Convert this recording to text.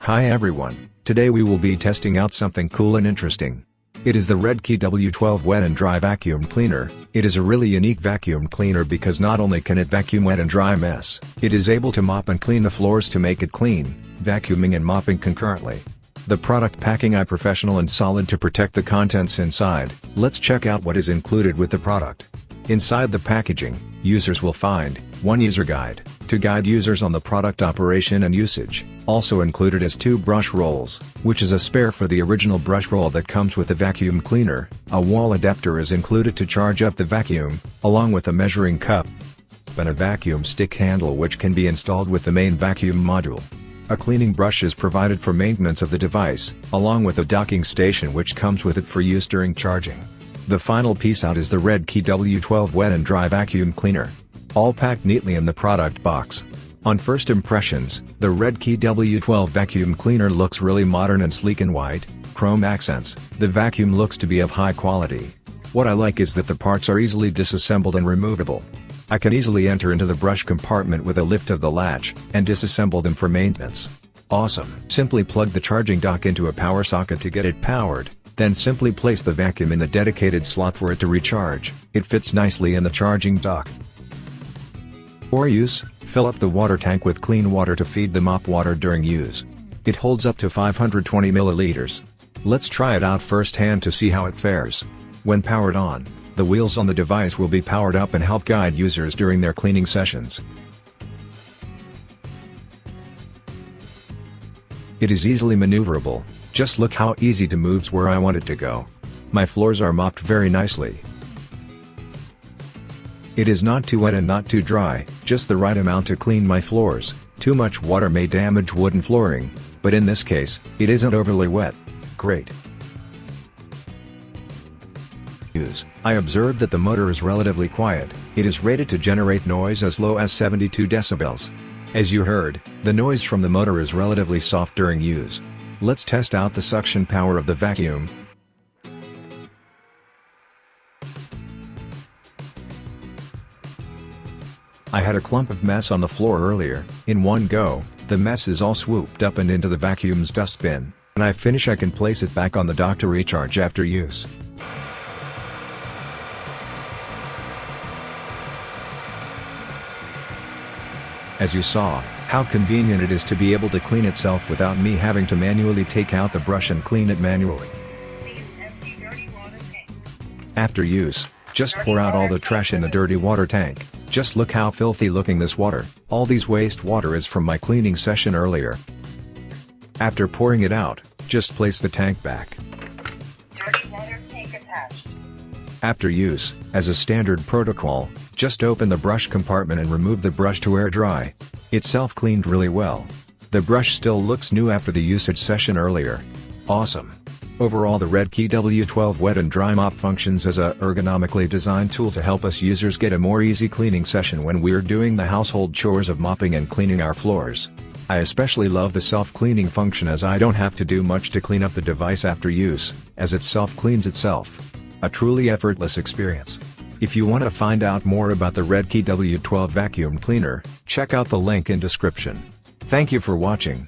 Hi everyone, today we will be testing out something cool and interesting. It is the Redkey W12 Wet and Dry Vacuum Cleaner. It is a really unique vacuum cleaner because not only can it vacuum wet and dry mess, it is able to mop and clean the floors to make it clean, vacuuming and mopping concurrently. The product packing is professional and solid to protect the contents inside. Let's check out what is included with the product. Inside the packaging, users will find one user guide to guide users on the product operation and usage. Also included is 2 brush rolls, which is a spare for the original brush roll that comes with the vacuum cleaner. A wall adapter is included to charge up the vacuum, along with a measuring cup and a vacuum stick handle which can be installed with the main vacuum module. A cleaning brush is provided for maintenance of the device, along with a docking station which comes with it for use during charging. The final piece out is the Redkey W12 Wet and Dry Vacuum Cleaner. All packed neatly in the product box. On first impressions, the Redkey W12 Vacuum Cleaner looks really modern and sleek in white, chrome accents. The vacuum looks to be of high quality. What I like is that the parts are easily disassembled and removable. I can easily enter into the brush compartment with a lift of the latch, and disassemble them for maintenance. Awesome! Simply plug the charging dock into a power socket to get it powered. Then simply place the vacuum in the dedicated slot for it to recharge. It fits nicely in the charging dock. For use, fill up the water tank with clean water to feed the mop water during use. It holds up to 520 milliliters. Let's try it out firsthand to see how it fares. When powered on, the wheels on the device will be powered up and help guide users during their cleaning sessions. It is easily maneuverable. Just look how easy to moves where I want it to go. My floors are mopped very nicely. It is not too wet and not too dry, just the right amount to clean my floors. Too much water may damage wooden flooring, but in this case, it isn't overly wet. Great. I observed that the motor is relatively quiet. It is rated to generate noise as low as 72 decibels. As you heard, the noise from the motor is relatively soft during use. Let's test out the suction power of the vacuum. I had a clump of mess on the floor earlier. In one go, the mess is all swooped up and into the vacuum's dustbin. When I finish, I can place it back on the dock to recharge after use. As you saw, how convenient it is to be able to clean itself without me having to manually take out the brush and clean it manually. After use, just pour out all the trash in the dirty water tank. Just look how filthy looking this water. All these waste water is from my cleaning session earlier. After pouring it out, just place the tank back. Dirty water tank attached. After use, as a standard protocol, just open the brush compartment and remove the brush to air dry. It self-cleaned really well. The brush still looks new after the usage session earlier. Awesome. Overall, the Redkey W12 Wet and Dry Mop functions as a ergonomically designed tool to help us users get a more easy cleaning session when we're doing the household chores of mopping and cleaning our floors. I especially love the self-cleaning function as I don't have to do much to clean up the device after use, as it self-cleans itself. A truly effortless experience. If you want to find out more about the Redkey W12 vacuum cleaner, check out the link in description. Thank you for watching.